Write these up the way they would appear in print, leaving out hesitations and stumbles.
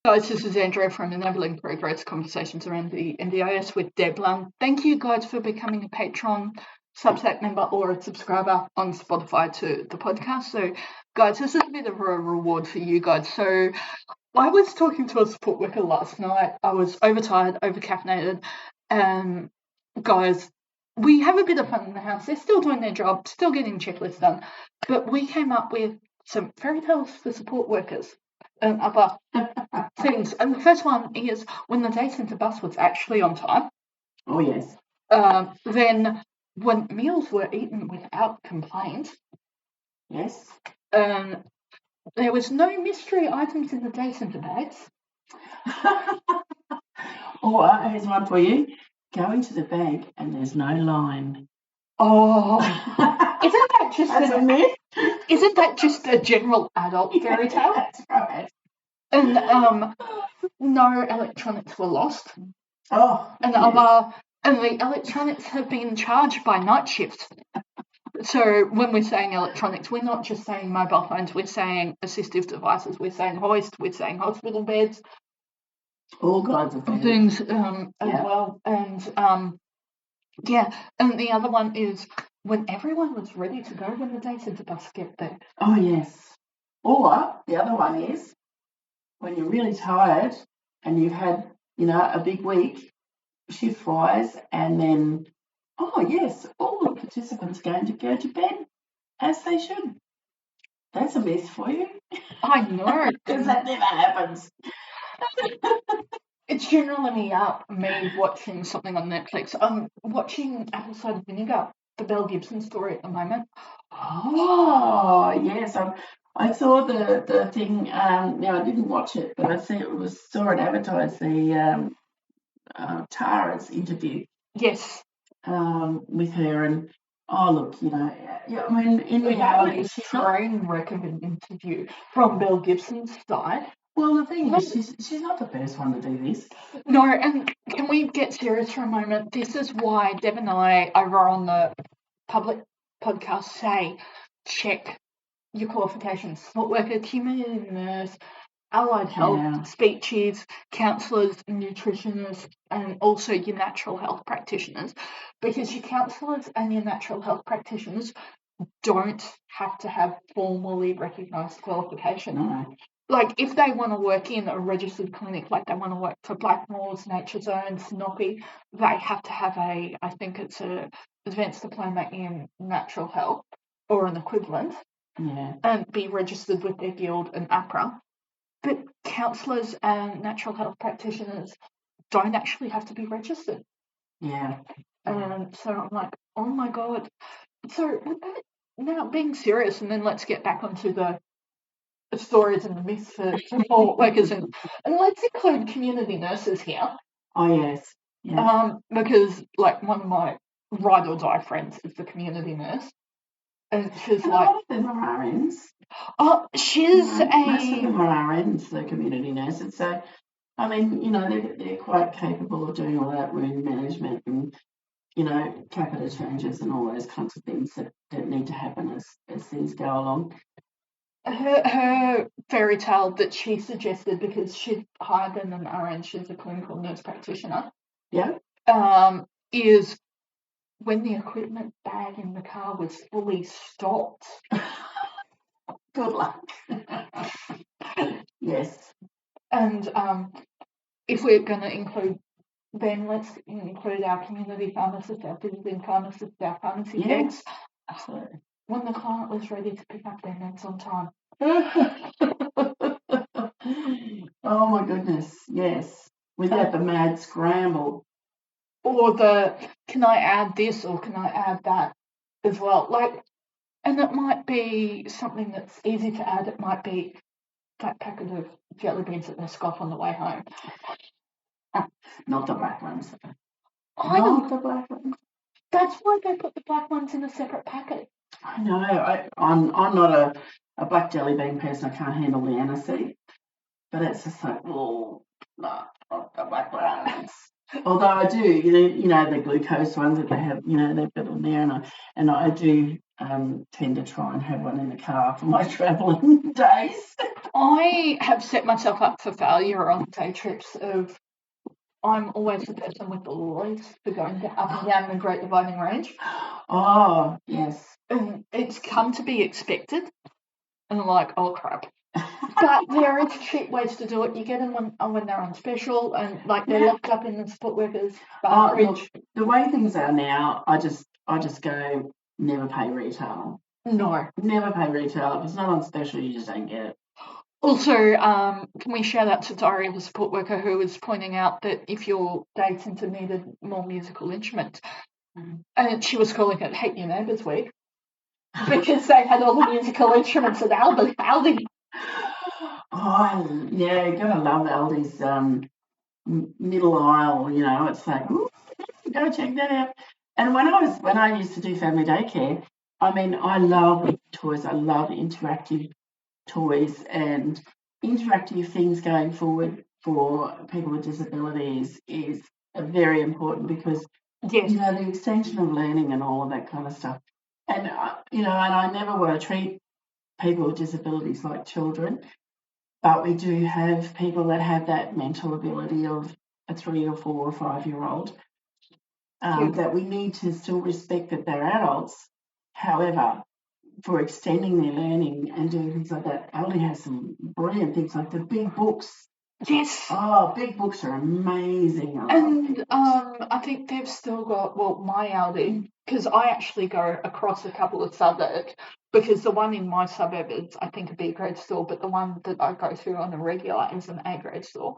Guys, this is Andrea from Enabling Progress Conversations around the NDIS with Debbi. Thank you guys for becoming a Patreon, Substack member or a subscriber on Spotify to the podcast. So guys, this is a bit of a reward for you guys. So I was talking to a support worker last night. I was overtired, overcaffeinated, and guys, we have a bit of fun in the house. They're still doing their job, still getting checklists done, but we came up with some fairy tales for support workers and other things. And the first one is when the day centre bus was actually on time. Oh, yes. Then when meals were eaten without complaint. Yes. There was no mystery items in the day centre bags. Or here's one for you. Go into the bank and there's no line. Oh, isn't that just a general adult fairy tale? That's right. And no electronics were lost. Oh, and the electronics have been charged by night shifts. So when we're saying electronics, we're not just saying mobile phones. We're saying assistive devices. We're saying hoist. We're saying hospital beds. All kinds of things as well. And and the other one is when everyone was ready to go when the day centre bus get there. Oh, yes. Or the other one is when you're really tired and you've had, a big week shift-wise, and then, oh, yes, all the participants are going to go to bed as they should. That's a myth for you. I know. Because that never happens. It's generally me watching something on Netflix. I'm watching Apple Cider Vinegar, the Mel Gibson story at the moment. Oh, yes. I saw the thing. I didn't watch it, but I saw it advertised, the Tara's interview. Yes. With her, and look, I mean, in reality, she's train record an interview from Mel Gibson's side. Well, the thing is, she's not the first one to do this. No, and can we get serious for a moment? This is why Deb and I, over on the public podcast, say check your qualifications. Support worker, community nurse, allied health, speeches, counsellors, nutritionists, and also your natural health practitioners. Because your counsellors and your natural health practitioners don't have to have formally recognised qualification. No. Like, if they want to work in a registered clinic, like they want to work for Blackmores, Nature Zone, Snoppy, they have to have a advanced diploma in natural health or an equivalent, and be registered with their guild and APRA. But counsellors and natural health practitioners don't actually have to be registered. Yeah. And so I'm like, oh my God. So now being serious, and then let's get back onto the stories and the myths for support workers, and let's include community nurses here. Oh, yes. Yeah. Because, like, one of my ride or die friends is the community nurse. And she's and like... a lot of them are RNs. Oh, she's most of them are RNs, the community nurses. So, I mean, they're quite capable of doing all that wound management and, catheter changes and all those kinds of things that need to happen as things go along. Her fairy tale that she suggested, because she's higher than an RN, she's a clinical nurse practitioner. Yeah. Is when the equipment bag in the car was fully stocked. Good luck. Yes. And if we're going to include, then let's include our community pharmacists, our visiting pharmacists, our pharmacy techs. When the client was ready to pick up their meds on time. Oh my goodness, yes. Without the mad scramble. Or can I add this or can I add that as well? Like, and it might be something that's easy to add. It might be that packet of jelly beans that they scoff on the way home. Not the black ones. Not the black ones. That's why they put the black ones in a separate packet. I know. I'm not a black jelly bean person. I can't handle the aniseed. But it's just like, not the black ones. Although I do, you know, the glucose ones that they have, you know, they've got on there, and I do tend to try and have one in the car for my travelling days. I have set myself up for failure on day trips of I'm always the person with the lollies for going up and down the Great Dividing Range. Oh, yes. And it's come to be expected. And I'm like, oh crap. But there is cheap ways to do it. You get them when they're on special, and like they're locked up in the support workers' look, the way things are now, I just go never pay retail. No. Never pay retail. If it's not on special, you just don't get it. Also, can we shout out to Diary of a Support Worker, who was pointing out that if your day centre needed more musical instruments, and she was calling it Hate Your Neighbours Week, because they had all the musical instruments at Aldi. Oh, yeah, you're going to love Aldi's middle aisle, you know. It's like, ooh, go check that out. And when I used to do family daycare, I mean, I love toys. I love interactive toys and interactive things going forward for people with disabilities is very important because, Yes. you know, the extension of learning and all of that kind of stuff. And, you know, and I never want to treat people with disabilities like children, but we do have people that have that mental ability of a 3 or 4 or 5-year-old that we need to still respect that they're adults. However, for extending their learning and doing things like that, Aldi has some brilliant things like the big books. Yes. Oh, big books are amazing. And I think they've still got, well, my Aldi, because I actually go across a couple of suburbs, because the one in my suburb is, I think, a B grade store, but the one that I go through on a regular is an A grade store.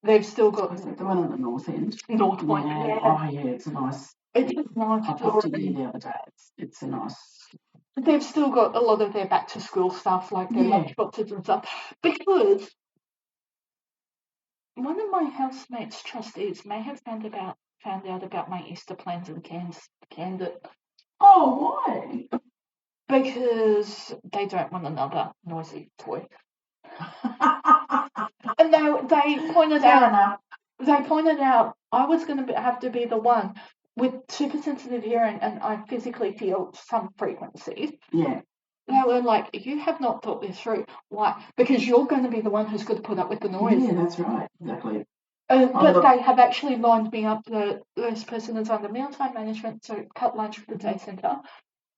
They've still got the one at the north end. North Point. Yeah. Oh, yeah, it's a nice. It's a nice. I popped in there the other day. It's a nice. They've still got a lot of their back to school stuff, like their lunch boxes and stuff, because one of my housemates' trustees may have found out about my Easter plans and canned it. Oh, why? Because they don't want another noisy toy. And they pointed out. They pointed out I was going to have to be the one with super sensitive hearing, and I physically feel some frequencies. Yeah. They were like, you have not thought this through. Why? Because you're going to be the one who's got to put up with the noise. Yeah, that's right. Exactly. But they have actually lined me up. This person is under mealtime management, so cut lunch for the day centre.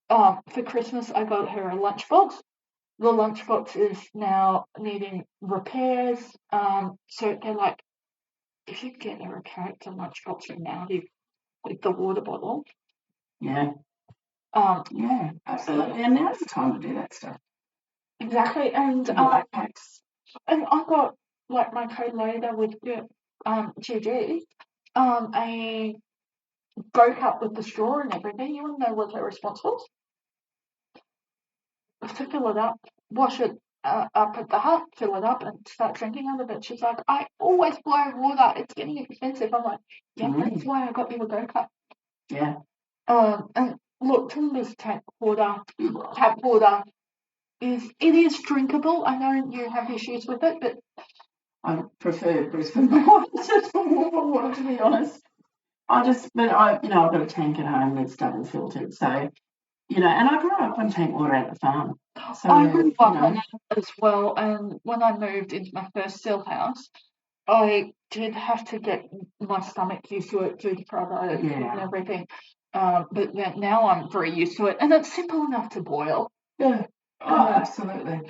For Christmas, I got her a lunchbox. The lunchbox is now needing repairs. So they're like, if you get her a character lunchbox from Aldi with the water bottle. Yeah. Yeah, absolutely. And now's the time to do that stuff. Exactly. And backpacks. And I got, like, my co-leader with GG, a go cup with the straw and everything. You want to know what her response was? To fill it up, wash it up at the hut, fill it up, and start drinking out of it. She's like, I always blow water. It's getting expensive. I'm like, yeah, that's why I got you a go cup. Yeah. And look, Timber's tap water it is drinkable. I know you have issues with it, but I prefer Brisbane water to be honest. I've got a tank at home that's double filtered, so, you know, and I grew up on tank water at the farm. So, I grew up on it as well, and when I moved into my first cell house, I did have to get my stomach used to it due to probiotics and everything. But now I'm very used to it, and it's simple enough to boil. Yeah. Oh, absolutely.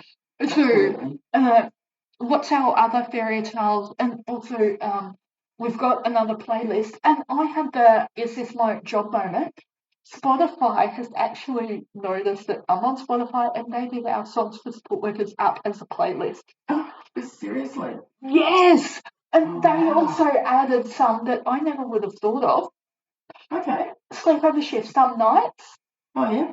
So, what's our other fairy tales? And also, we've got another playlist, and I have is this my job moment? Spotify has actually noticed that I'm on Spotify, and they did our songs for support workers up as a playlist. Seriously? Yes! And they also added some that I never would have thought of. Okay. Sleepover shift some nights. Oh, yeah?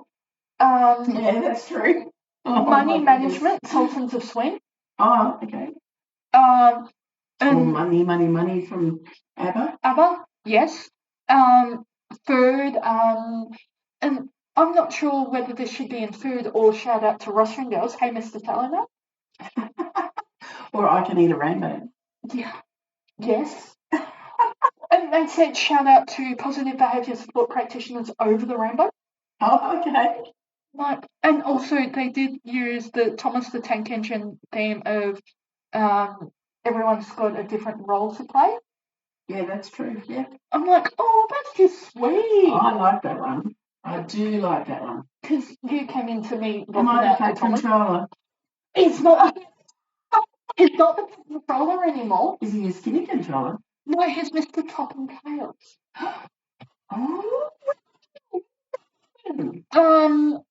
Yeah, that's true. Money management, Sultans of Swing. Oh, okay. And money from ABBA. ABBA, yes. Food. And I'm not sure whether this should be in food or shout out to Rostering Girls. Hey, Mr. Talent. Or I Can Eat a Rainbow. Yeah. Yes. And they said shout out to positive behaviour support practitioners over the rainbow. Oh, okay. Like, and also they did use the Thomas the Tank Engine theme of everyone's got a different role to play. Yeah, that's true. Yeah. I'm like, oh, that's just sweet. I like that one. I do like that one. Because you came into me Am looking I the at cat controller? It's not. It's not the controller anymore. Is he a skinny controller? No, he's Mr. Top and Tails. Oh.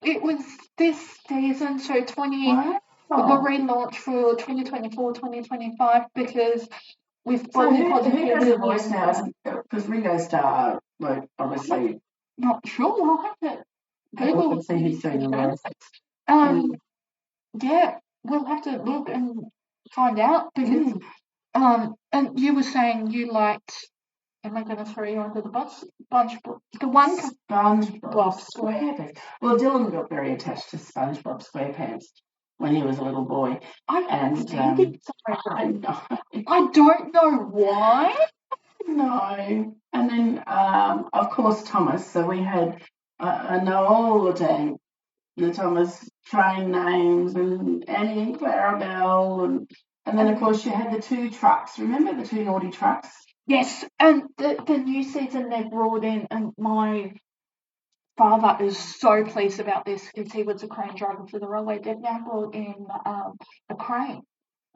It was this season, so Wow. the relaunch for 2024-2025 because with So body who positivity. has a voice now? Because Ringo Starr, like, obviously. Not sure. We'll have to Google. I can see he's doing the voice. Yeah, we'll have to look and find out because and you were saying you liked. Am I going to throw you under the bus? SpongeBob. The one SpongeBob SquarePants. Well, Dylan got very attached to SpongeBob SquarePants when he was a little boy. I don't know why. No. And then, of course, Thomas. So we had I know all the Thomas train names and Annie and Clarabelle and then, of course, you had the two trucks. Remember the two naughty trucks? Yes, and the new season they brought in, and my father is so pleased about this because he was a crane driver for the railway. They've now brought in a crane.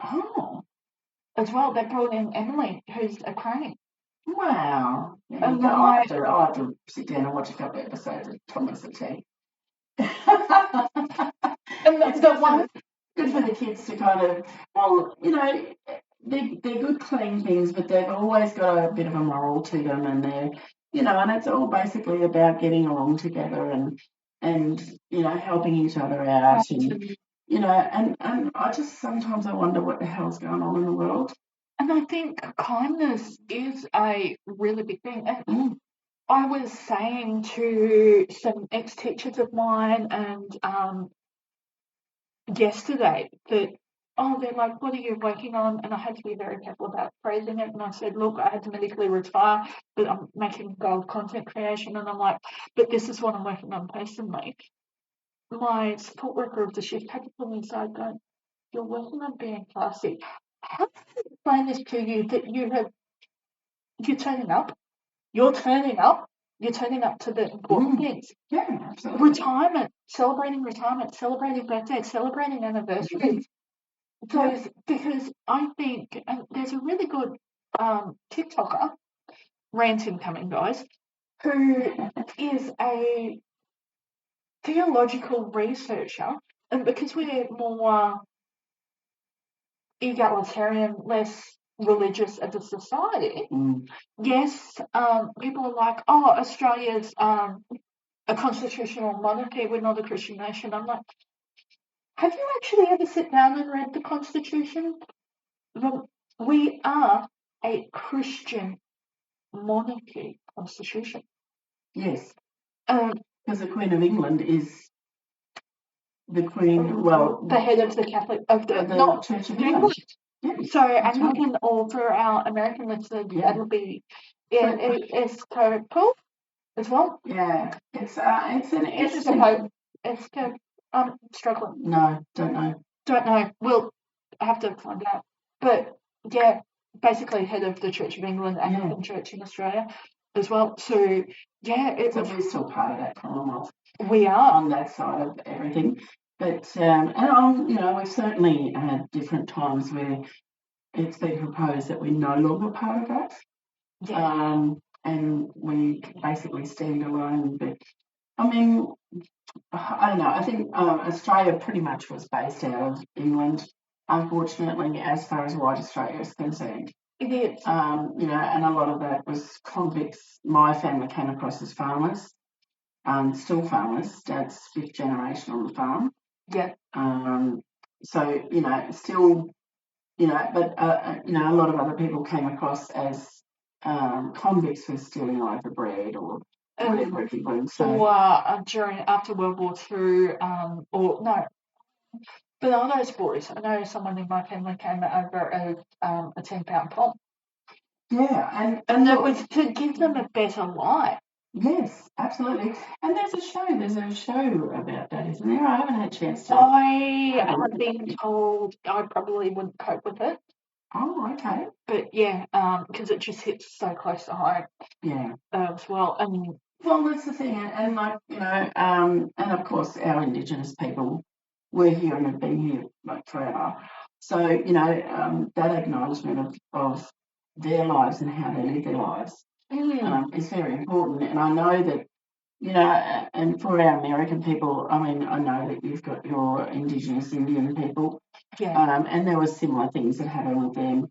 Oh. As well, they brought in Emily, who's a crane. Wow. And I'll have to sit down and watch a couple of episodes of Thomas the Tank. And it's good for the kids to kind of, well, you know, they're good, clean things, but they've always got a bit of a moral to them, and they're, you know, and it's all basically about getting along together and you know, helping each other out, and you know, and I just sometimes I wonder what the hell's going on in the world. And I think kindness is a really big thing. And I was saying to some ex-teachers of mine and yesterday that, they're like, what are you working on? And I had to be very careful about phrasing it. And I said, look, I had to medically retire, but I'm making gold content creation. And I'm like, but this is what I'm working on personally. My support worker of the shift had to pull me aside going, you're working on being classy. How can I explain this to you that you're turning up to the important things. Yeah, absolutely. Celebrating birthdays, celebrating anniversaries. Because I think, and there's a really good TikToker, rant incoming, guys, who is a theological researcher, and because we're more egalitarian, less religious as a society, yes, people are like, Australia's a constitutional monarchy, we're not a Christian nation. I'm like, have you actually ever sit down and read the Constitution? We are a Christian monarchy constitution. Yes. Because the Queen of England is the Queen, well, the head of the Catholic of the Church of England. Yeah. So Anglican or for our American listeners, that'll be Episcopal as well. Yeah, it's an interesting. I'm struggling. No, don't know. We'll have to find out. But yeah, basically head of the Church of England, Anglican Church in Australia as well. So yeah, we're still part of that Commonwealth. We are on that side of everything. But you know, we've certainly had different times where it's been proposed that we're no longer part of that. Yeah. And we basically stand alone. But I mean, I don't know. I think Australia pretty much was based out of England, unfortunately, as far as white Australia is concerned. It is. You know, and a lot of that was convicts. My family came across as farmers, still farmers. Dad's 5th generation on the farm. Yeah. So, you know, still, you know, but, you know, a lot of other people came across as convicts for stealing loaf of bread or whatever it was. So, or after World War II, or no, but I know boys. I know someone in my family came over as a £10 pop. Yeah, And it was to give them a better life. yes, absolutely. And there's a show about that, isn't there? I haven't had a chance to. I have been told I probably wouldn't cope with it. Oh, okay. But yeah, because it just hits so close to home. Yeah. As well. And well, that's the thing, and like and of course our Indigenous people were here and have been here like forever. So that acknowledgement of their lives and how they live their lives is very important. And I know that and for our American people, I mean, I know that you've got your Indigenous Indian people, and there were similar things that happened with them.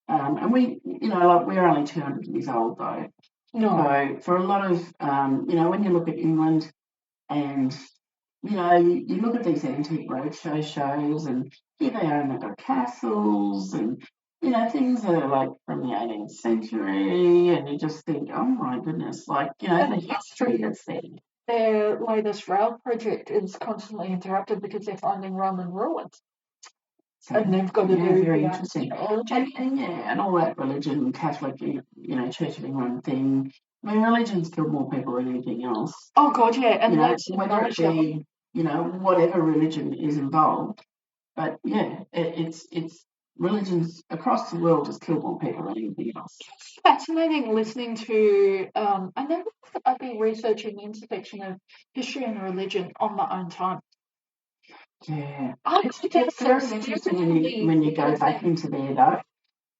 And we, like we're only 200 years old though. no, So for a lot of, when you look at England and, you look at these antique roadshow shows and here they are and they've got castles and, things that are like from the 18th century and you just think, oh my goodness, like, the history that's there. Their latest rail project is constantly interrupted because they're finding Roman ruins. So, and they've got to do very interesting. And all that religion, Catholic, Church of England thing. I mean, religion's killed more people than anything else. Oh God, yeah, and whether it be, whatever religion is involved, but yeah, it's religions across the world has killed more people than anything else. It's fascinating listening to. I know I've been researching the intersection of history and religion on my own time. Yeah, it's very interesting when you go back into there though,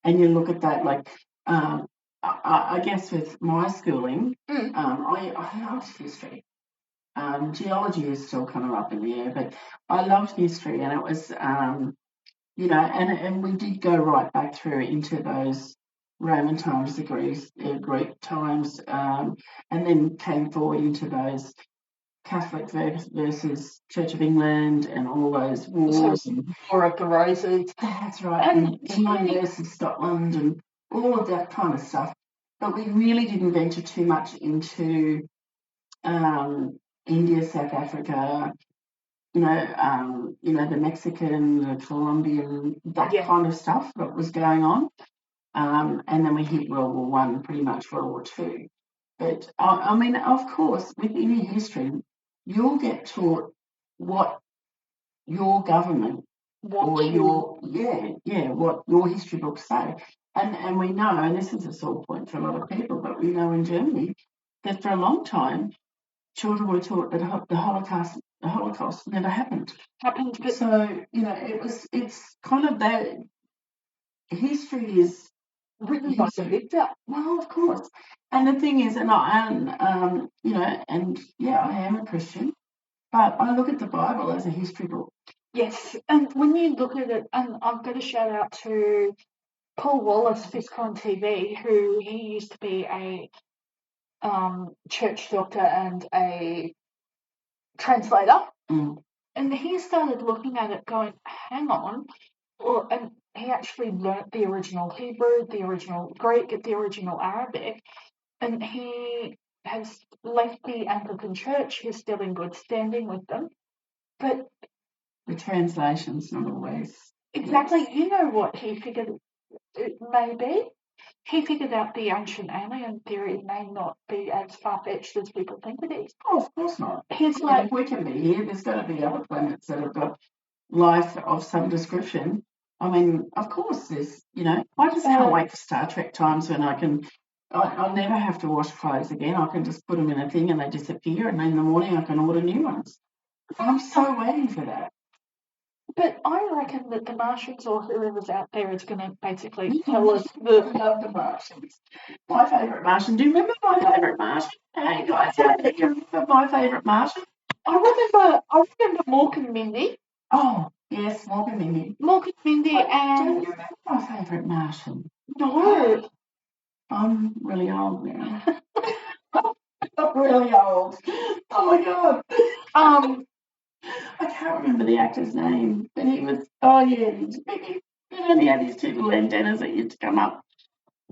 and you look at that. Like, I guess with my schooling, I loved history. Geology is still kind of up in the air, but I loved history, and it was, and we did go right back through into those Roman times, the Greek times, and then came forward into those Catholic versus Church of England and all those wars. War of the Roses. That's right. And England versus Scotland and all of that kind of stuff. But we really didn't venture too much into India, South Africa, the Mexican, the Colombian, that kind of stuff that was going on. And then we hit World War I, pretty much World War II. But I mean, of course, with any history, you'll get taught what your government what your history books say. And we know, and this is a sore point for a lot of people, but we know in Germany that for a long time, children were taught that the Holocaust never happened. So, it's kind of that history is written by the victor. Well, of course. And the thing is, I am a Christian, but I look at the Bible as a history book. Yes, and when you look at it, and I've got to shout out to Paul Wallace, Fisk on TV, who he used to be a church doctor and a translator, and he started looking at it going, hang on, and he actually learnt the original Hebrew, the original Greek, the original Arabic, and he has left the Anglican Church. He's still in good standing with them, but the translation's not always exactly. Yes. You know what he figured it may be? He figured out the ancient alien theory may not be as far-fetched as people think it is. Oh, of course not. He's like, if we can be here, there's got to be other planets that have got life of some description. I mean, of course, there's, I just can't wait for Star Trek times when I'll never have to wash clothes again. I can just put them in a thing and they disappear, and in the morning I can order new ones. I'm so waiting for that. But I reckon that the Martians or whoever's out there is going to basically tell us I love the Martians. My favourite Martian. Do you remember my favourite Martian? Hey guys, do you remember my favourite Martian? I remember Mork and Mindy. Oh, yes, Mork and Mindy. Mork and Mindy and... Do you remember my favourite Martian? No. I'm really old now. I'm really old. Oh my God. I can't remember the actor's name, but he was, he only had his two little antennas that used to come up.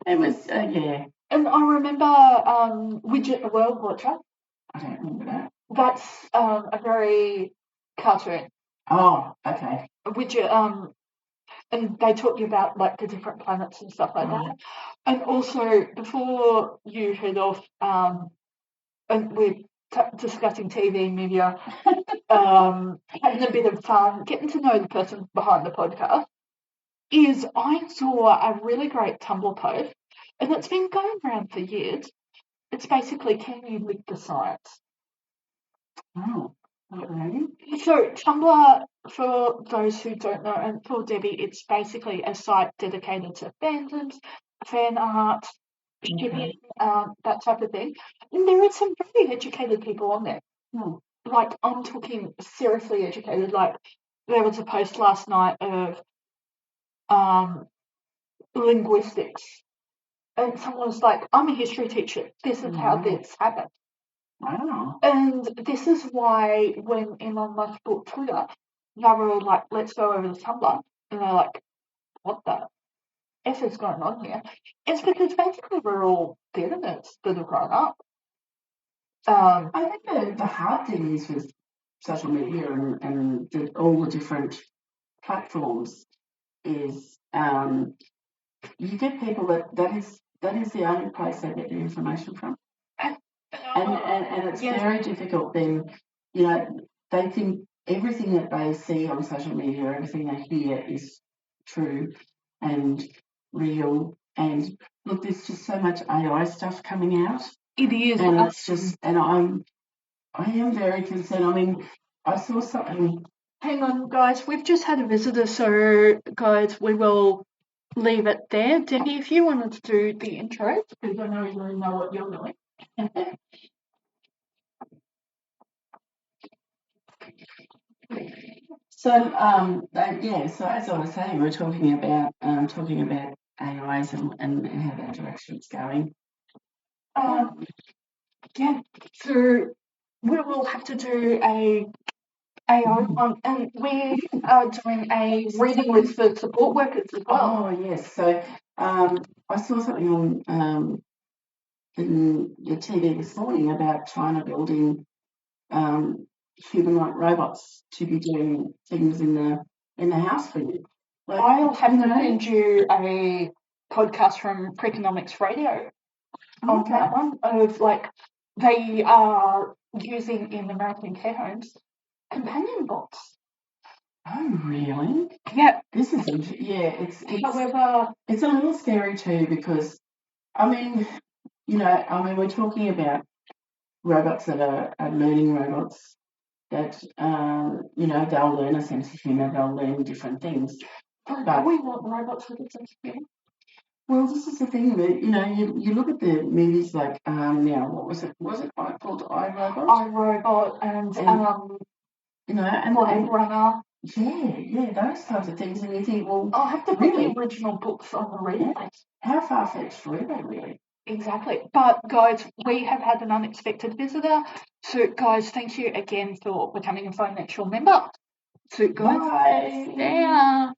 It was, yeah. And I remember Widget the World Watcher. I don't remember that. That's a very cartoon. Oh, okay. Widget, and they taught you about like the different planets and stuff like that. And also, before you head off, and we're discussing TV media, having a bit of fun, getting to know the person behind the podcast, is I saw a really great Tumblr post, and it's been going around for years. It's basically, can you lick the science? Oh, okay. So Tumblr, for those who don't know, and for Debbi, it's basically a site dedicated to fandoms, fan art, shipping, that type of thing. And there are some very educated people on there. Like, I'm talking seriously educated. Like, there was a post last night of linguistics, and someone was like, I'm a history teacher. This is how this happened. Wow. And this is why when Elon Musk bought Twitter, they were all like, let's go over to Tumblr. And they're like, what the F is going on here? It's because basically we're all the internets that have grown up. I think the hard thing is with social media and all the different platforms is you get people that is the only place they get the information from. And it's very difficult then, they think everything that they see on social media, everything they hear is true and real. And look, there's just so much AI stuff coming out. It is. And it's just, and I am very concerned. I mean, I saw something. Hang on, guys. We've just had a visitor, so guys, we will leave it there. Debbi, if you wanted to do the intro, because I know you really know what you're doing. So so as I was saying, we're talking about AIs and how that direction's going. So we will have to do a AI one, and we are doing a reading list for support workers as well. Oh yes. So I saw something on in the TV this morning about China building human-like robots to be doing things in the house for you. Like, I'll have to send you a podcast from Preconomics Radio on that one of like they are using in American care homes companion bots. Oh really? Yeah. This is however, it's a little scary too because I mean we're talking about robots that are learning robots that they'll learn a sense of humour, they'll learn different things. But we want robots with a sense of humour. Well, this is the thing that you look at the movies like now what was it called iRobot and Blade Runner. Yeah, those types of things, and you think, well, I'll have to put the original books on the reading list. How far-fetched were they really? Exactly. But guys, we have had an unexpected visitor. So guys, thank you again for becoming a financial member. So guys, bye. Yeah.